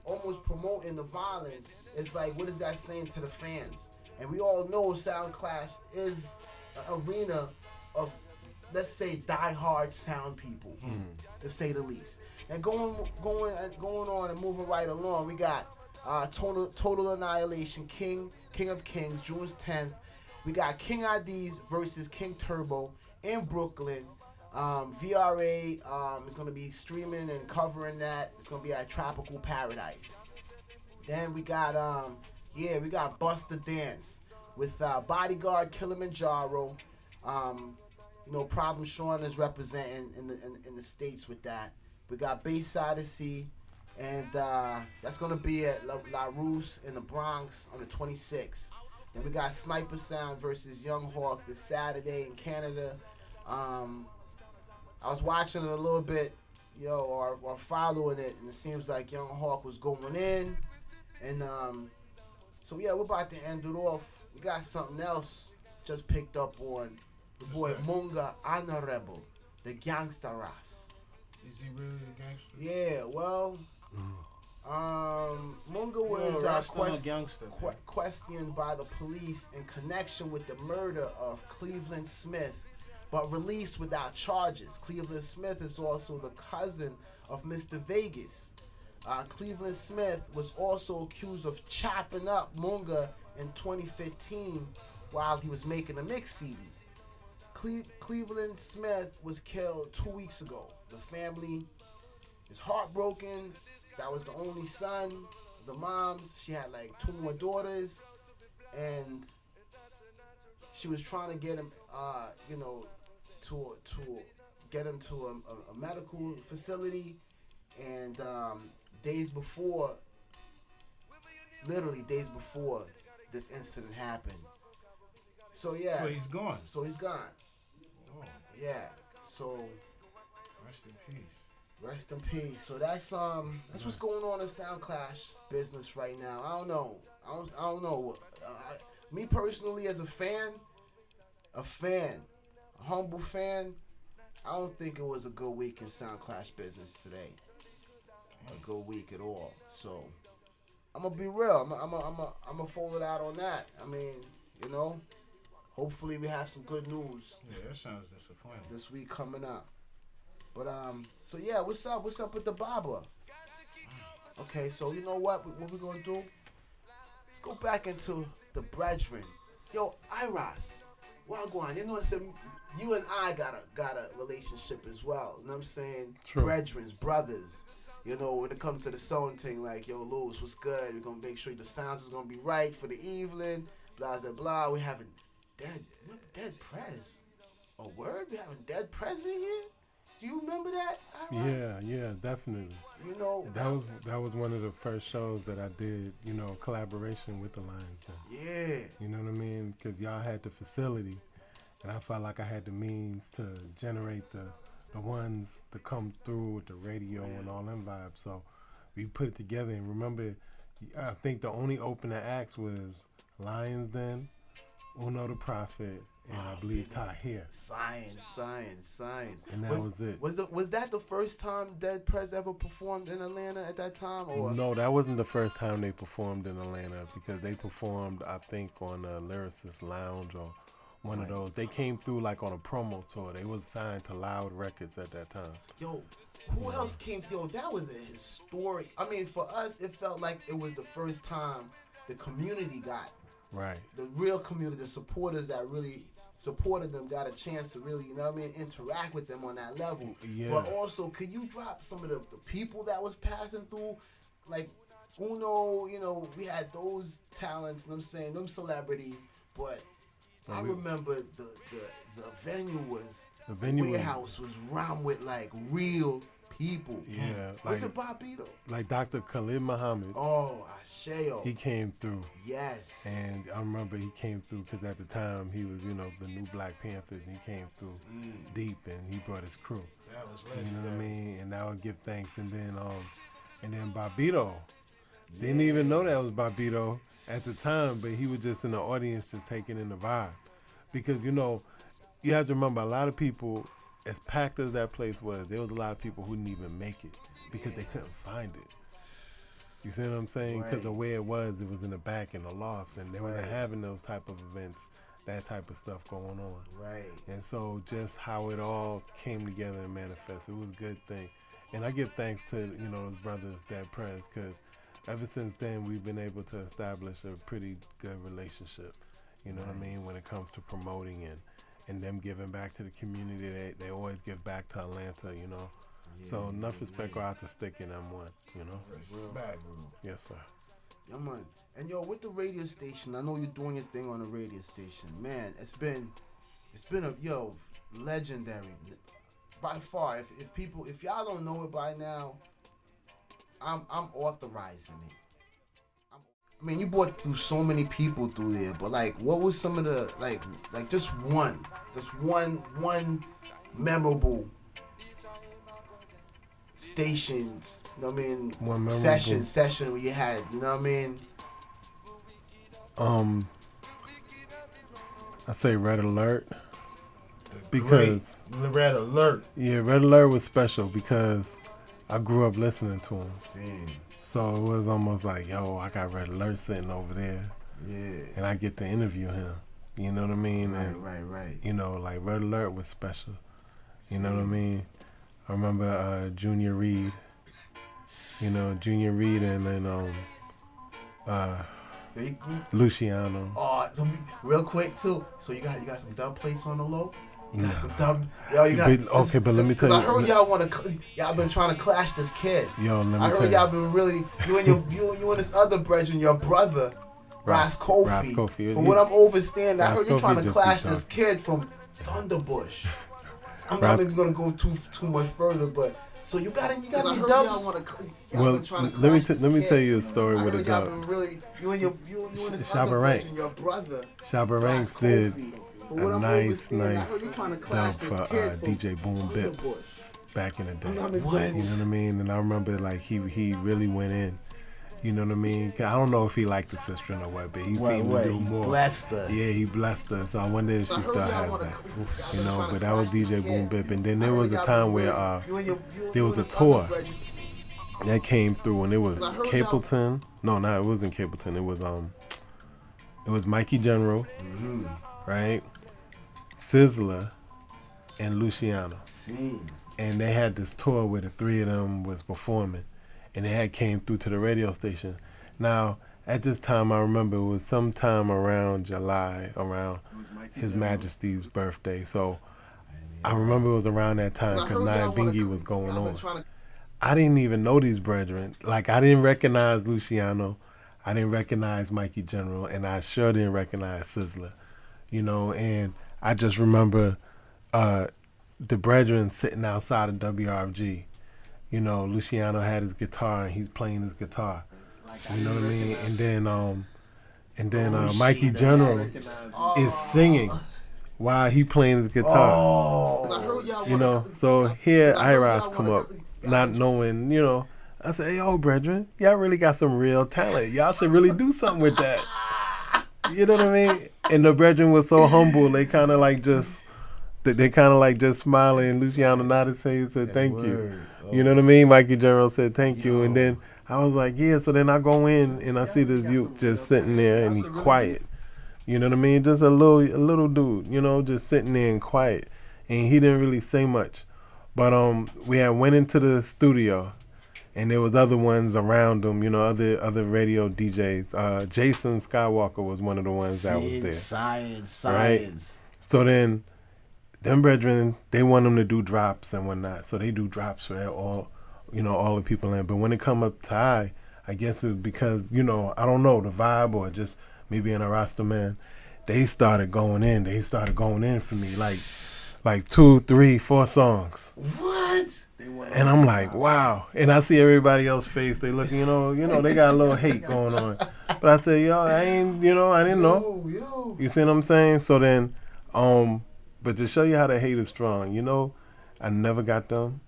almost promoting the violence. It's like, what is that saying to the fans? And we all know Sound Clash is an arena of, let's say, die-hard sound people, to say the least. And going on and moving right along, we got Total Annihilation, King of Kings, June 10th. We got King IDs versus King Turbo in Brooklyn. VRA is going to be streaming and covering that. It's going to be at Tropical Paradise. Then we got Bust the Dance with Bodyguard Kilimanjaro. Problem Sean is representing in the States with that. We got Bass Odyssey, and that's going to be at La Rousse in the Bronx on the 26th. Then we got Sniper Sound versus Young Hawk this Saturday in Canada. I was watching it a little bit, or following it, and it seems like Young Hawk was going in. And so yeah, we're about to end it off. We got something else just picked up on. The boy Munga Honorable, the Gangsta Ras. Is he really a gangster? Yeah, well, Munga was questioned by the police in connection with the murder of Cleveland Smith, but released without charges. Cleveland Smith is also the cousin of Mr. Vegas. Cleveland Smith was also accused of chopping up Munga in 2015 while he was making a mix CD. Cleveland Smith was killed 2 weeks ago. The family is heartbroken. That was the only son. The mom, she had like 2 more daughters, and she was trying to get him, to get him to a medical facility. And literally days before this incident happened. So yeah. So he's gone. Oh. Yeah. So rest in peace. Rest in peace. So that's what's going on in Sound Clash business right now. I don't know. Me personally, as a humble fan, I don't think it was a good week in Sound Clash business today. A good week at all. So I'm gonna be real. I'm gonna fold it out on that. I mean, hopefully we have some good news. Yeah, that sounds disappointing. This week coming up. But so yeah, what's up? What's up with the barber? Okay, so you know what we gonna do? Let's go back into the brethren. Yo, Iras, wagwan. You and I got a relationship as well. You know what I'm saying? True. Brethrens, brothers. When it comes to the sewing thing, like, yo, Lewis, what's good? We're gonna make sure the sounds is gonna be right for the evening. Blah blah blah. We having dead prez. A word? We having dead prez in here? Do you remember Yeah, definitely. You know, That was one of the first shows that I did, collaboration with the Lions Den. yeah. You know what I mean? Because y'all had the facility, and I felt like I had the means to generate the ones to come through with the radio and all them vibes. So we put it together, and remember, I think the only opening acts was Lions Den, Uno the Prophet, and I believe Tahir. Science. And that was it. Was that the first time Dead Prez ever performed in Atlanta at that time? Or No, that wasn't the first time they performed in Atlanta, because they performed, I think, on a Lyricist Lounge or one of those. They came through like on a promo tour. They was signed to Loud Records at that time. Yo, who else came? Yo, that was a historic. I mean, for us, it felt like it was the first time the community got Right. the real community, the supporters that really supported them, got a chance to really, interact with them on that level. Yeah. But also, could you drop some of the people that was passing through? Like, Uno, we had those talents, I'm saying, them celebrities, but I remember the venue was, The venue warehouse was run with, like, real people. Yeah. Was it Bobito? Like Dr. Khalid Muhammad. Oh, Asheo. He came through. Yes. And I remember he came through because at the time he was, the new Black Panthers. He came through deep, and he brought his crew. That was You know legendary. what I mean? And I would give thanks. And then Bobito. Didn't even know that was Bobito at the time, but he was just in the audience just taking in the vibe. Because, you have to remember, a lot of people, as packed as that place was, there was a lot of people who didn't even make it because they couldn't find it. You see what I'm saying? Because the way it was in the back in the lofts, and they weren't having those type of events, that type of stuff going on. Right. And so just how it all came together and manifested, it was a good thing. And I give thanks to, his brothers, Dead Prez, because ever since then we've been able to establish a pretty good relationship, what I mean, when it comes to promoting and them giving back to the community. They always give back to Atlanta, so enough respect go out to Stick in M1, Respect. Yes, sir. Yeah, man. And yo, with the radio station, I know you're doing your thing on the radio station. Man, it's been a legendary. By far, if y'all don't know it by now, I'm authorizing it. I mean, you brought through so many people through there, but like, what was some of the like just one memorable stations? You know what I mean? One memorable Session where you had. You know what I mean? I say Red Alert because Red Alert. Yeah, Red Alert was special because I grew up listening to him. Same. So it was almost like, yo, I got Red Alert sitting over there. Yeah. And I get to interview him. You know what I mean? Right, and, right. Like Red Alert was special. You know what I mean? I remember Junior Reed. Junior Reed and then Luciano. Oh, so real quick too. So you got some dub plates on the low? You got some dub. Yo, you got. Okay, but let me tell you. I heard y'all been trying to clash this kid. Yo, let me I heard y'all been really you and this other brethren, your brother, Ras Kofi. From what I'm overstanding, I heard you trying to clash this kid from Thunderbush. I'm not even gonna go too much further, but so you got any dubs? Well, let me tell you a story with a dub. You and this Shabba other Ranks. brethren, your brother. Shabba Ranks did a nice dub for DJ Boom Bip back in the day. What? You know what I mean? And I remember like he really went in. You know what I mean? 'Cause I don't know if he liked the sister or what, but he seemed to do more. Blessed her. Yeah, he blessed her. So I wonder if she still has that. But that was DJ Boom Bip. And then there was a time where there was a tour that came through, and it was Capleton. No, it wasn't Capleton. It was Mikey General, right? Sizzler, and Luciano. And they had this tour where the three of them was performing, and they had came through to the radio station. Now, at this time, I remember it was sometime around July, around His Majesty's birthday. So I remember it was around that time because Naya Bingy was going on. I didn't even know these brethren. Like, I didn't recognize Luciano. I didn't recognize Mikey General, and I sure didn't recognize Sizzler. And I just remember the brethren sitting outside of WRFG, you know, Luciano had his guitar and he's playing his guitar. You know what I mean? And then Mikey General is singing while he playing his guitar. You know, so here Iras come up, not knowing, you know. I said, hey, yo, brethren, y'all really got some real talent. Y'all should really do something with that. You know what I mean? And the brethren was so humble. They kind of like just smiling. Luciano nodded his head and said, thank you. You know what I mean? Mikey General said, thank you. And then I was like, yeah. So then I go in and I see this youth just sitting there and he quiet. You know what I mean? Just a little dude, you know, just sitting there and quiet. And he didn't really say much. But we had went into the studio. And there was other ones around him, you know, other radio DJs. Jason Skywalker was one of the ones that was there. Science. Right? So then, them brethren, they want them to do drops and whatnot. So they do drops for all the people in. But when it come up to I guess it's because, you know, I don't know, the vibe or just me being a Rasta man, they started going in. They started going in for me, like 2, 3, 4 songs. What? And I'm like, wow. And I see everybody else's face. They look, you know, they got a little hate going on. But I said, yo, I didn't know. You see what I'm saying? So then, but to show you how the hate is strong, you know, I never got them.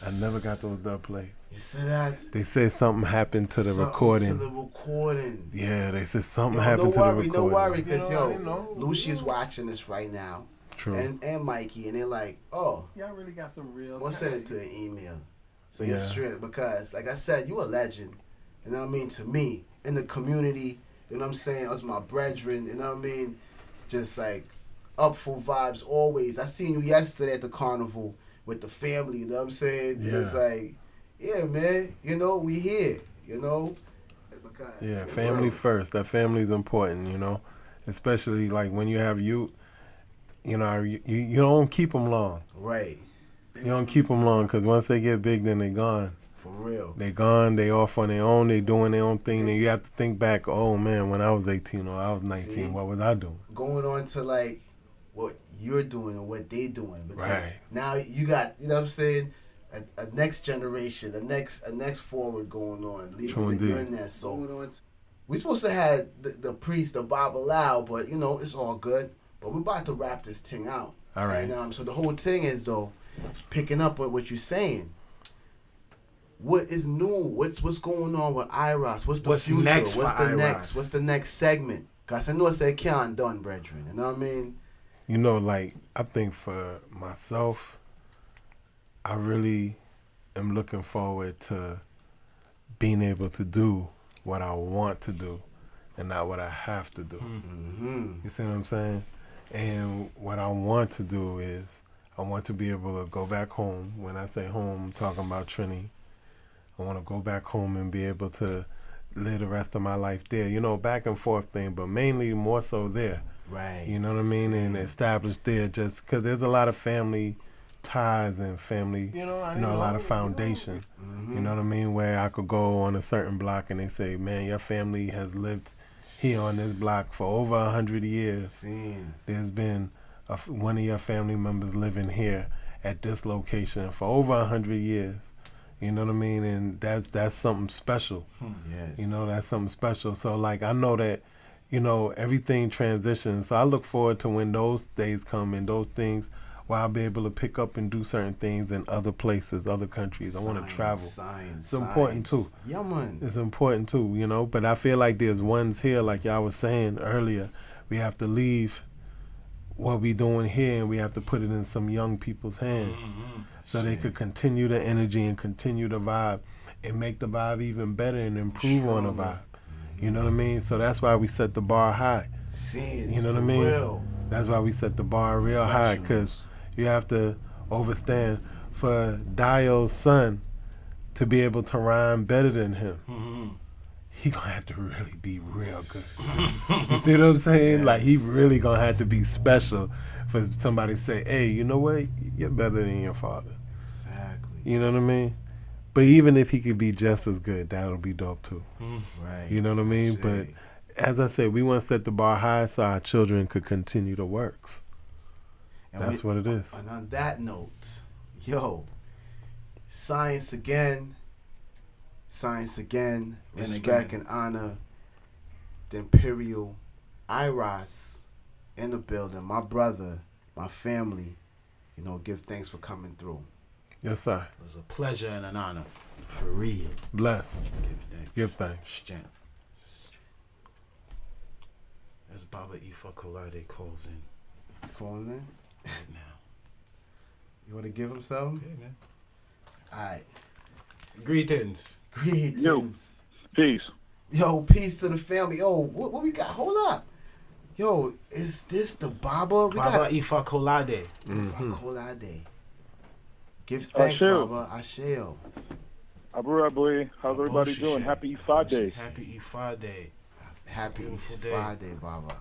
I never got those dub plays. You see that? They said something happened to the recording. Yeah, they said something happened to the recording. No worry, because, Lucy's watching this right now. True. And Mikey, and they're like, oh, y'all really got some real. We'll send it to an email. So you're straight, because, like I said, you a legend. You know what I mean? To me, in the community, you know what I'm saying? As my brethren, you know what I mean? Just like up full vibes always. I seen you yesterday at the carnival with the family, you know what I'm saying? Yeah. It's like, yeah, man, you know, we here, you know? Because, yeah, family first. That family's important, you know? Especially like when you have youth. You know, you don't keep them long. Right. You don't keep them long because once they get big, then they're gone. For real. They gone. They off on their own. They doing their own thing. And you have to think back, oh, man, when I was 18 or I was 19, what was I doing? Going on to, like, what you're doing or what they doing. Because right. now you got, you know what I'm saying, a next generation, a next forward going on. True indeed. You're in that. So we supposed to have the priest, the Baba Lao, but, you know, it's all good. But we're about to wrap this thing out. All right. And so the whole thing is, though, picking up with what you're saying. What is new? What's going on with Iras? What's the future? Next what's for the Iras? next? What's the next segment? Cause I know it's that can't done, brethren. You know what I mean? You know, like, I think for myself, I really am looking forward to being able to do what I want to do and not what I have to do. Mm-hmm. You see what I'm saying? And what I want to do is I want to be able to go back home. When I say home, I'm talking about Trinity. I want to go back home and be able to live the rest of my life there. You know, back and forth thing, but mainly more so there. Right. You know what I mean? And establish there just because there's a lot of family ties and family, a lot of foundation. Mm-hmm. You know what I mean? Where I could go on a certain block and they say, man, your family has lived here on this block for over 100 years. There's been one of your family members living here at this location for over 100 years. You know what I mean? And that's something special. Yes. You know, that's something special. So, like, I know that, you know, everything transitions. So I look forward to when those days come and those things where I'll be able to pick up and do certain things in other places, other countries. I want to travel. It's important, too. Yeah, man. It's important, too, you know. But I feel like there's ones here, like y'all was saying earlier, we have to leave what we doing here and we have to put it in some young people's hands so they could continue the energy and continue the vibe and make the vibe even better and improve on the vibe. You know what I mean? So that's why we set the bar high. You know what I mean? Real. That's why we set the bar real high, because you have to understand, for Dio's son to be able to rhyme better than him, he gonna have to really be real good. You see what I'm saying? Like, he really gonna have to be special for somebody to say, hey, you know what? You're better than your father. Exactly. You know what I mean? But even if he could be just as good, that'll be dope too. Right. You know what I mean? But as I said, we want to set the bar high so our children could continue the works. That's what it is. And on that note, yo, Science again. Science again. And Respect again. and honor the Imperial Iras in the building. My brother, my family. You know, give thanks for coming through. Yes, sir. It was a pleasure and an honor. For real. Bless. Give thanks. Give thanks. Strength. As Baba Ifa Kolade calls in Calling in. right now. You want to give him some? Okay, man. All right. Greetings. Greetings. Yo. Peace. Yo, peace to the family. Yo, what we got? Hold up. Yo, is this the Baba? We Baba got Ifa Kolade. Kolade. Give thanks, Ashe. Baba. Asheo. Abu boy, how's everybody Bullshit doing? shit. Happy Ifa Day. Happy Ifa Day. Happy beautiful day. Friday, Baba.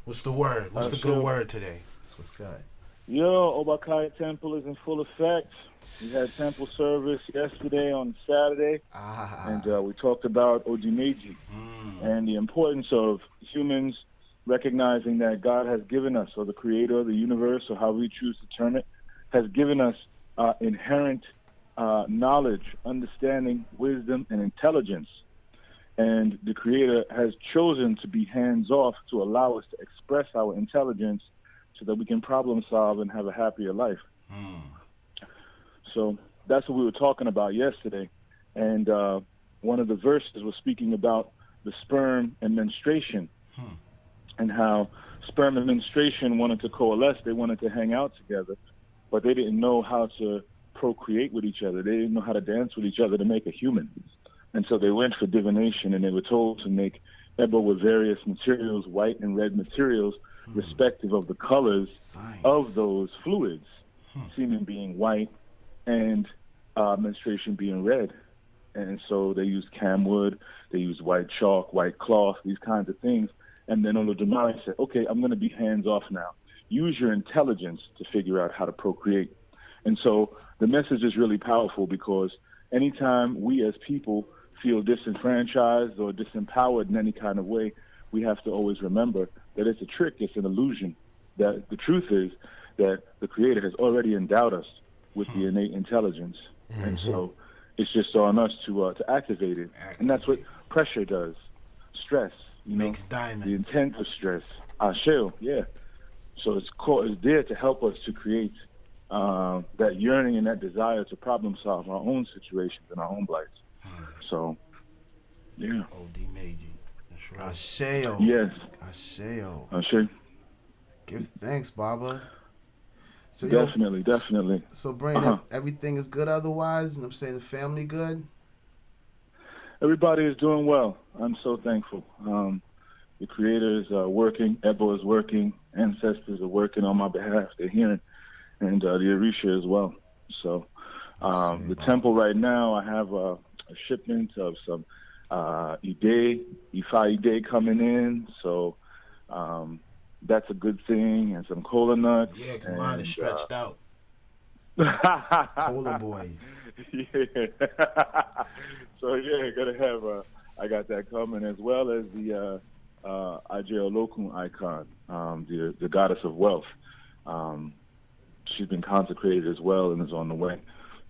What's the word? What's the Ashe. good word today? That's what's good. Yo, Obakai Temple is in full effect. We had temple service yesterday on Saturday, and we talked about Odimeji and the importance of humans recognizing that God has given us, or the creator of the universe, or how we choose to term it, has given us inherent knowledge, understanding, wisdom, and intelligence. And the creator has chosen to be hands-off to allow us to express our intelligence so that we can problem solve and have a happier life. So that's what we were talking about yesterday. And one of the verses was speaking about the sperm and menstruation and how sperm and menstruation wanted to coalesce. They wanted to hang out together, but they didn't know how to procreate with each other. They didn't know how to dance with each other to make a human. And so they went for divination, and they were told to make Ebo with various materials, white and red materials, respective of the colors of those fluids, semen being white and menstruation being red. And so they used camwood, they used white chalk, white cloth, these kinds of things. And then Olodumare said, okay, I'm going to be hands off now. Use your intelligence to figure out how to procreate. And so the message is really powerful, because anytime we as people feel disenfranchised or disempowered in any kind of way, we have to always remember that it's a trick, it's an illusion. That the truth is that the Creator has already endowed us with the innate intelligence. And so it's just on us to activate it. And that's what pressure does. Stress. Makes diamonds. The intent of stress. Asheo, yeah. So it's there to help us to create that yearning and that desire to problem solve our own situations and our own lives. So, yeah. O.D. Meiji. That's right. Asheo. Yes. Asheo. Ashe. Give thanks, Baba. So yo, Definitely. So Brain, everything is good otherwise, and I'm saying the family good? Everybody is doing well. I'm so thankful. The Creator is working, Ebo is working, ancestors are working on my behalf. They're hearing, and the Orisha as well. So the temple right now, I have a shipment of some Ifa Ide coming in. So that's a good thing, and some cola nuts. Yeah, 'cause mine is stretched out. Cola boys. Yeah. So yeah, gotta have. I got that coming, as well as the Ajeolokun icon, the goddess of wealth. She's been consecrated as well and is on the way.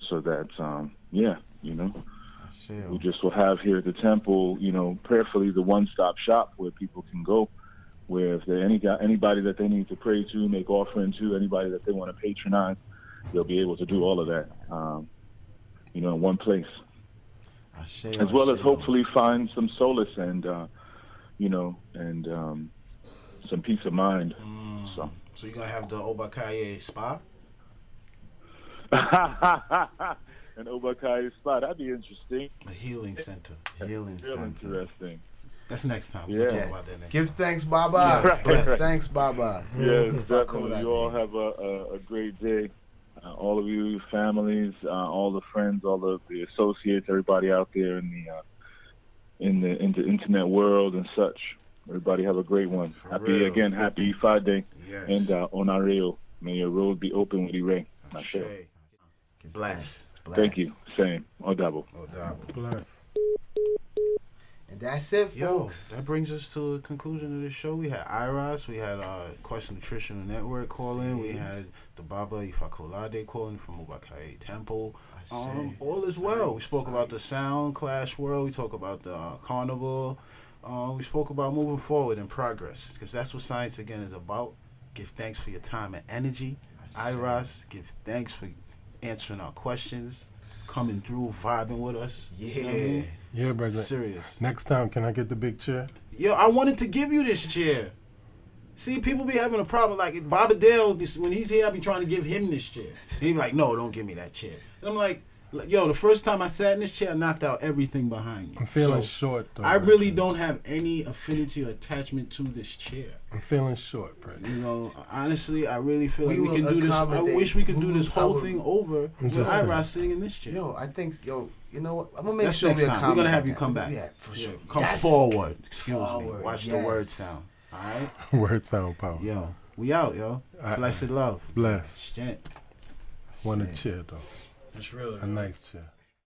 So that we just will have here at the temple, prayerfully the one-stop shop where people can go, where if there anybody that they need to pray to, make offering to, anybody that they want to patronize, they'll be able to do all of that, in one place. As well as hopefully find some solace and, some peace of mind. So you're going to have the Obakaye spa? An Obakaye spa, that'd be interesting. A healing center. Healing Real center. interesting. That's next time. Yeah. We'll talk about that next Give time. thanks, Baba. Yeah, bless. Thanks, Baba. Yes, Fuck all definitely. that, You all man. have a great day. All of you, families, all the friends, all of the associates, everybody out there in the internet world and such. Everybody have a great one. real. Happy Ifa Day. Yes. And Onareo, may your road be open with Ire. Shay. Bless. Thank you. Same. Odabo. Oh, double. Bless. And that's it, Yo, folks. that brings us to the conclusion of the show. We had Iras, we had Quest Nutritional Network calling, we had the Baba Ifakolade calling from Mubakaye Temple. All is well. We spoke about the Sound Clash World. We talked about the Carnival. We spoke about moving forward and progress, because that's what science again is about. Give thanks for your time and energy. Iras, give thanks for answering our questions, coming through, vibing with us. Yeah. You know what I mean? Yeah, brother. Serious. Next time, can I get the big chair? Yo, I wanted to give you this chair. See, people be having a problem. Like, Baba Dale, when he's here, I be trying to give him this chair. He be like, no, don't give me that chair. And I'm like, yo, the first time I sat in this chair, I knocked out everything behind me. I'm feeling short, though. I really don't have any affinity or attachment to this chair. I'm feeling short, bro. You know, honestly, I really feel like We we can will do this. I accommodate. wish we could We do will this whole accommodate. thing over with Iras sitting in this chair. Yo, I think, you know what? I'm gonna make That's sure next we time. We're gonna have you accommodate come that. back. Yeah, for sure. Come Yes. forward. Excuse me. Forward, Watch the yes. word sound. All right. Word sound power. Yo, we out, yo. Blessed love. Bless. Shit. Want a chair, though. That's real. A nice chair.